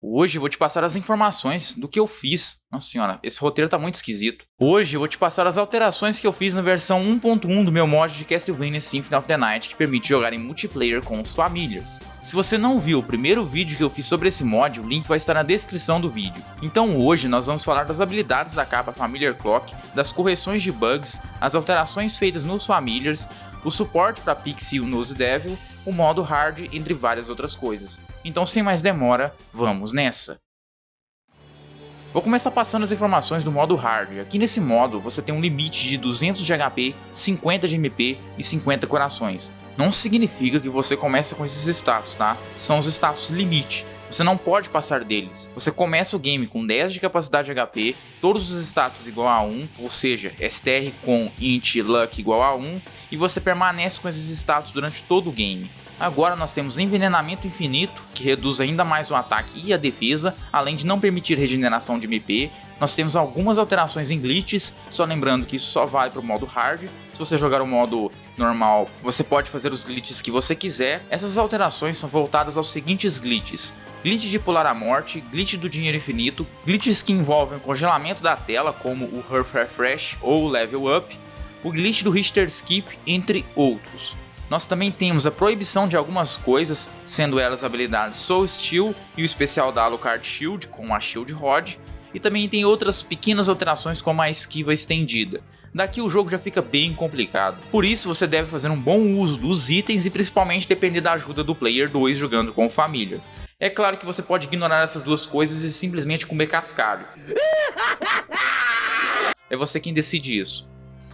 Hoje eu vou te passar as informações do que eu fiz. Nossa senhora, esse roteiro tá muito esquisito. Hoje eu vou te passar as alterações que eu fiz na versão 1.1 do meu mod de Castlevania Symphony of the Night, que permite jogar em multiplayer com os Familiars. Se você não viu o primeiro vídeo que eu fiz sobre esse mod, o link vai estar na descrição do vídeo. Então hoje nós vamos falar das habilidades da capa Familiar Clock, das correções de bugs, as alterações feitas nos Familiars, o suporte para Pixie e o Nose Devil, o modo hard, entre várias outras coisas. Então sem mais demora, vamos nessa! Vou começar passando as informações do modo hard. Aqui nesse modo você tem um limite de 200 de HP, 50 de MP e 50 corações. Não significa que você começa com esses status, tá? São os status limite. Você não pode passar deles. Você começa o game com 10 de capacidade de HP, todos os status igual a 1, ou seja, STR com int luck igual a 1, e você permanece com esses status durante todo o game. Agora nós temos envenenamento infinito, que reduz ainda mais o ataque e a defesa, além de não permitir regeneração de MP. Nós temos algumas alterações em glitches, só lembrando que isso só vale para o modo hard. Se você jogar o modo normal, você pode fazer os glitches que você quiser. Essas alterações são voltadas aos seguintes glitches: glitch de pular a morte, glitch do dinheiro infinito, glitches que envolvem o congelamento da tela, como o Health Refresh ou o Level Up, o glitch do Richter Skip, entre outros. Nós também temos a proibição de algumas coisas, sendo elas a habilidade Soul Steel e o especial da Alucard Shield com a Shield Rod, e também tem outras pequenas alterações como a esquiva estendida. Daqui o jogo já fica bem complicado, por isso você deve fazer um bom uso dos itens e principalmente depender da ajuda do Player 2 jogando com o Familiar. É claro que você pode ignorar essas duas coisas e simplesmente comer cascalho. É você quem decide isso.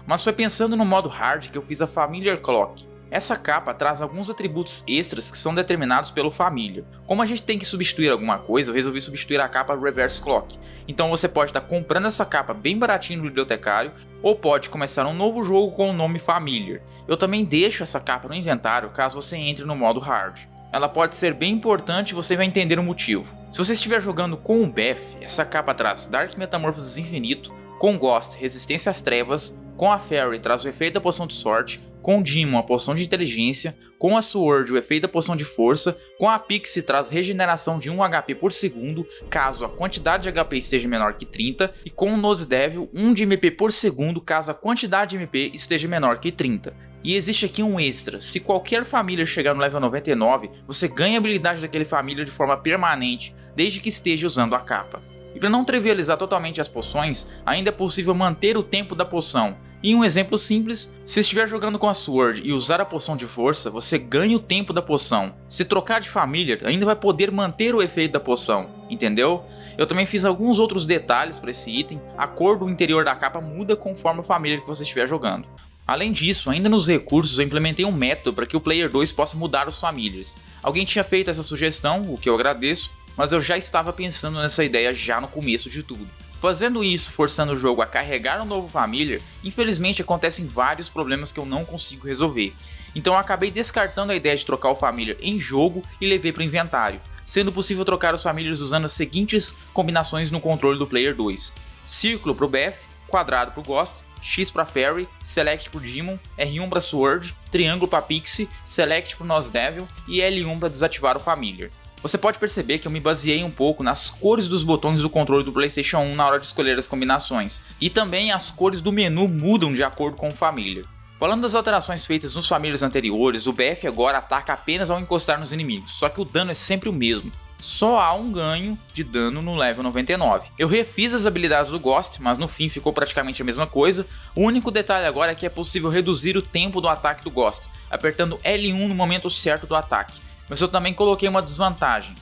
Mas foi pensando no modo hard que eu fiz a Familiar Clock. Essa capa traz alguns atributos extras que são determinados pelo Familiar. Como a gente tem que substituir alguma coisa, eu resolvi substituir a capa Reverse Clock. Então você pode estar comprando essa capa bem baratinho no bibliotecário, ou pode começar um novo jogo com o nome Familiar. Eu também deixo essa capa no inventário caso você entre no modo hard. Ela pode ser bem importante e você vai entender o motivo. Se você estiver jogando com o Beth, essa capa traz Dark Metamorphosis Infinito, com Ghost Resistência às Trevas, com a Fairy traz o efeito da poção de sorte, com o Demon a poção de inteligência, com a Sword o efeito da poção de força, com a Pixie traz regeneração de 1 HP por segundo, caso a quantidade de HP esteja menor que 30, e com o Nose Devil 1 de MP por segundo, caso a quantidade de MP esteja menor que 30. E existe aqui um extra: se qualquer família chegar no level 99, você ganha a habilidade daquele família de forma permanente, desde que esteja usando a capa. E para não trivializar totalmente as poções, ainda é possível manter o tempo da poção. Em um exemplo simples, se estiver jogando com a Sword e usar a poção de força, você ganha o tempo da poção. Se trocar de Familiar, ainda vai poder manter o efeito da poção, entendeu? Eu também fiz alguns outros detalhes para esse item, a cor do interior da capa muda conforme o Familiar que você estiver jogando. Além disso, ainda nos recursos eu implementei um método para que o Player 2 possa mudar os Familiars. Alguém tinha feito essa sugestão, o que eu agradeço, mas eu já estava pensando nessa ideia já no começo de tudo. Fazendo isso, forçando o jogo a carregar um novo Familiar, infelizmente acontecem vários problemas que eu não consigo resolver. Então eu acabei descartando a ideia de trocar o Familiar em jogo e levei para o inventário, sendo possível trocar os Familiars usando as seguintes combinações no controle do Player 2. Círculo para o Beth, quadrado para o Ghost, X para Fairy, Select para Demon, R1 para Sword, triângulo para Pixie, Select para Nose Devil e L1 para desativar o Familiar. Você pode perceber que eu me baseei um pouco nas cores dos botões do controle do PlayStation 1 na hora de escolher as combinações, e também as cores do menu mudam de acordo com o Familiar. Falando das alterações feitas nos Familiars anteriores, o BF agora ataca apenas ao encostar nos inimigos, só que o dano é sempre o mesmo. Só há um ganho de dano no level 99. Eu refiz as habilidades do Ghost, mas no fim ficou praticamente a mesma coisa. O único detalhe agora é que é possível reduzir o tempo do ataque do Ghost, apertando L1 no momento certo do ataque. Mas eu também coloquei uma desvantagem: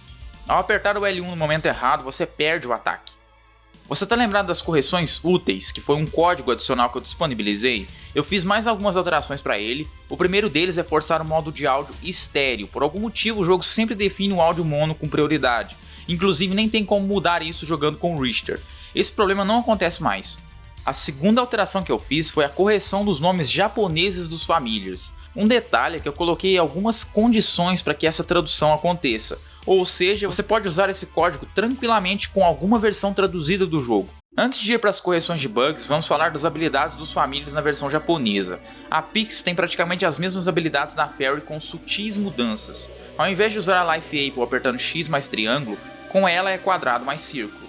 ao apertar o L1 no momento errado, você perde o ataque. Você tá lembrado das correções úteis, que foi um código adicional que eu disponibilizei? Eu fiz mais algumas alterações para ele. O primeiro deles é forçar o modo de áudio estéreo. Por algum motivo o jogo sempre define o áudio mono com prioridade. Inclusive nem tem como mudar isso jogando com o Richter. Esse problema não acontece mais. A segunda alteração que eu fiz foi a correção dos nomes japoneses dos Familiars. Um detalhe é que eu coloquei algumas condições para que essa tradução aconteça. Ou seja, você pode usar esse código tranquilamente com alguma versão traduzida do jogo. Antes de ir para as correções de bugs, vamos falar das habilidades dos Familiars na versão japonesa. A Pixie tem praticamente as mesmas habilidades da Fairy com sutis mudanças. Ao invés de usar a Life Apple apertando X mais triângulo, Com ela é quadrado mais círculo.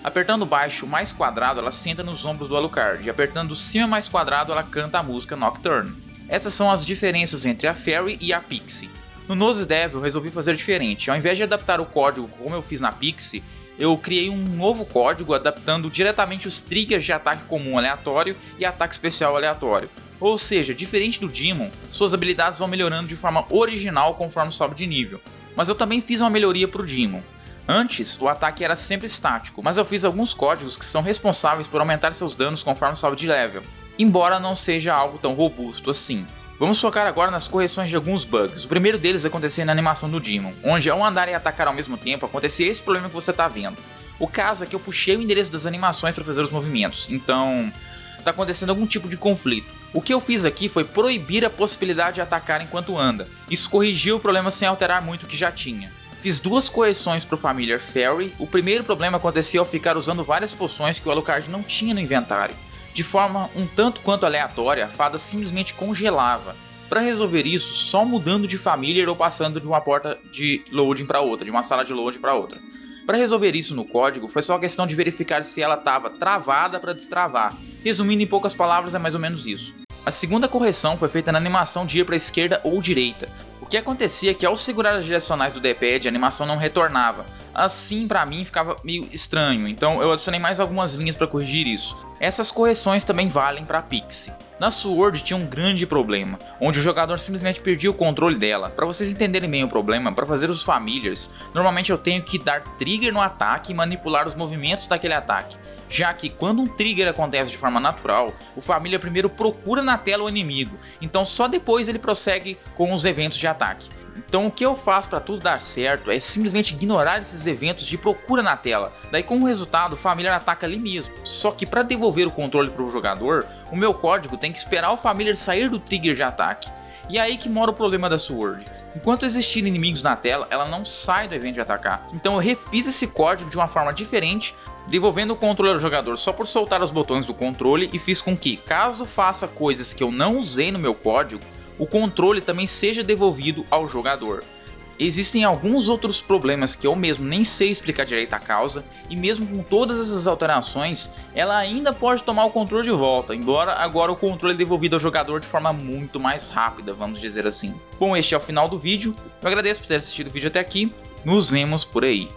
Apertando baixo mais quadrado, ela senta nos ombros do Alucard, e apertando cima mais quadrado, ela canta a música Nocturne. Essas são as diferenças entre a Fairy e a Pixie. No Nose Devil eu resolvi fazer diferente. Ao invés de adaptar o código como eu fiz na Pixie, eu criei um novo código adaptando diretamente os triggers de ataque comum aleatório e ataque especial aleatório. Ou seja, diferente do Demon, suas habilidades vão melhorando de forma original conforme sobe de nível. Mas eu também fiz uma melhoria para o Demon. Antes, o ataque era sempre estático, mas eu fiz alguns códigos que são responsáveis por aumentar seus danos conforme sobe de level, embora não seja algo tão robusto assim. Vamos focar agora nas correções de alguns bugs. O primeiro deles acontecia na animação do Demon, onde ao andar e atacar ao mesmo tempo acontecia esse problema que você está vendo. O caso é que eu puxei o endereço das animações para fazer os movimentos, então está acontecendo algum tipo de conflito. O que eu fiz aqui foi proibir a possibilidade de atacar enquanto anda. Isso corrigiu o problema sem alterar muito o que já tinha. Fiz duas correções para o Familiar Fairy. O primeiro problema acontecia ao ficar usando várias poções que o Alucard não tinha no inventário. De forma um tanto quanto aleatória, a fada simplesmente congelava. Para resolver isso, só mudando de Familiar ou passando de uma porta de loading para outra, de uma sala de loading para outra. Para resolver isso no código, foi só questão de verificar se ela estava travada para destravar. Resumindo em poucas palavras, é mais ou menos isso. A segunda correção foi feita na animação de ir para a esquerda ou direita. O que acontecia é que ao segurar as direcionais do D-pad, a animação não retornava. Assim, pra mim, ficava meio estranho, então eu adicionei mais algumas linhas para corrigir isso. Essas correções também valem para Pixie. Na Sword tinha um grande problema, onde o jogador simplesmente perdia o controle dela. Para vocês entenderem bem o problema, para fazer os Familiars, normalmente eu tenho que dar trigger no ataque e manipular os movimentos daquele ataque. Já que quando um trigger acontece de forma natural, o Familiar primeiro procura na tela o inimigo, então só depois ele prossegue com os eventos de ataque. Então o que eu faço para tudo dar certo é simplesmente ignorar esses eventos de procura na tela. Daí como resultado o Familiar ataca ali mesmo. Só que para devolver o controle para o jogador, o meu código tem que esperar o Familiar sair do trigger de ataque. E é aí que mora o problema da Sword. Enquanto existirem inimigos na tela, ela não sai do evento de atacar. Então eu refiz esse código de uma forma diferente, devolvendo o controle ao jogador só por soltar os botões do controle, e fiz com que, caso faça coisas que eu não usei no meu código, o controle também seja devolvido ao jogador. Existem alguns outros problemas que eu mesmo nem sei explicar direito a causa, e mesmo com todas essas alterações, ela ainda pode tomar o controle de volta, embora agora o controle é devolvido ao jogador de forma muito mais rápida, vamos dizer assim. Bom, este é o final do vídeo, eu agradeço por ter assistido o vídeo até aqui, nos vemos por aí.